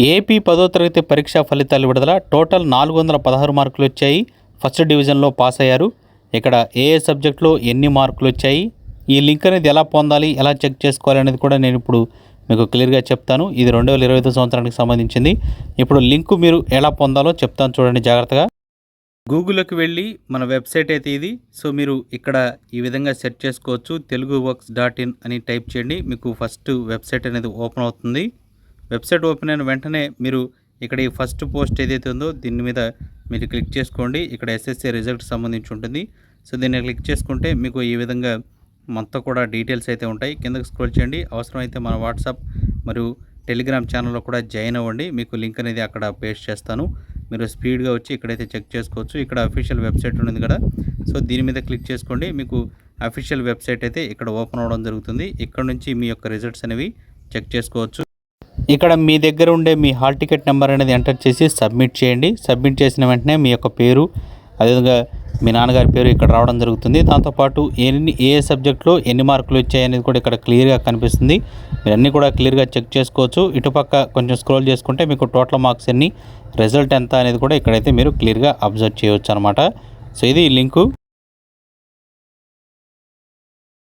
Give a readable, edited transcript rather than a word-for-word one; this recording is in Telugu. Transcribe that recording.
ఏపీ 10వ తరగతి పరీక్షా ఫలితాలు విడుదల. టోటల్ 416 మార్కులు వచ్చాయి. ఫస్ట్ డివిజన్లో పాస్ అయ్యారు. ఇక్కడ ఏ సబ్జెక్టులో ఎన్ని మార్కులు వచ్చాయి, ఈ లింక్ అనేది ఎలా పొందాలి, ఎలా చెక్ చేసుకోవాలి అనేది కూడా నేను ఇప్పుడు మీకు క్లియర్గా చెప్తాను. ఇది 2025 సంవత్సరానికి సంబంధించింది. ఇప్పుడు లింకు మీరు ఎలా పొందాలో చెప్తాను, చూడండి జాగ్రత్తగా. గూగుల్లోకి వెళ్ళి మన వెబ్సైట్ అయితే ఇది. సో మీరు ఇక్కడ ఈ విధంగా సెర్చ్ చేసుకోవచ్చు. teluguworks.in అని టైప్ చేయండి. మీకు ఫస్ట్ వెబ్సైట్ అనేది ఓపెన్ అవుతుంది. వెబ్సైట్ ఓపెన్ అయిన వెంటనే మీరు ఇక్కడ ఈ ఫస్ట్ పోస్ట్ ఏదైతే ఉందో దీని మీద మీరు క్లిక్ చేసుకోండి. ఇక్కడ ఎస్ఎస్సి రిజల్ట్ సంబంధించి ఉంటుంది. సో దీన్ని క్లిక్ చేసుకుంటే మీకు ఈ విధంగా మొత్తం కూడా డీటెయిల్స్ అయితే ఉంటాయి. కిందకి స్క్రోల్ చేయండి. అవసరమైతే మన వాట్సాప్ మరియు టెలిగ్రామ్ ఛానల్లో కూడా జాయిన్ అవ్వండి. మీకు లింక్ అనేది అక్కడ పేస్ట్ చేస్తాను. మీరు స్పీడ్గా వచ్చి ఇక్కడైతే చెక్ చేసుకోవచ్చు. ఇక్కడ అఫీషియల్ వెబ్సైట్ ఉంది కదా, సో దీని మీద క్లిక్ చేసుకోండి. మీకు అఫీషియల్ వెబ్సైట్ అయితే ఇక్కడ ఓపెన్ అవ్వడం జరుగుతుంది. ఇక్కడ నుంచి మీ యొక్క రిజల్ట్స్ అనేవి చెక్ చేసుకోవచ్చు. ఇక్కడ మీ దగ్గర ఉండే మీ హాల్ టికెట్ నెంబర్ అనేది ఎంటర్ చేసి సబ్మిట్ చేయండి. సబ్మిట్ చేసిన వెంటనే మీ యొక్క పేరు, అదేవిధంగా మీ నాన్నగారి పేరు ఇక్కడ రావడం జరుగుతుంది. దాంతోపాటు ఏ సబ్జెక్టులో ఎన్ని మార్కులు వచ్చాయి అనేది కూడా ఇక్కడ క్లియర్గా కనిపిస్తుంది. మీరు అన్నీ కూడా క్లియర్గా చెక్ చేసుకోవచ్చు. ఇటుపక్క కొంచెం స్క్రోల్ చేసుకుంటే మీకు టోటల్ మార్క్స్ ఎన్ని, రిజల్ట్ ఎంత అనేది కూడా ఇక్కడైతే మీరు క్లియర్గా అబ్జర్వ్ చేయవచ్చు అనమాట. సో ఇది లింకు.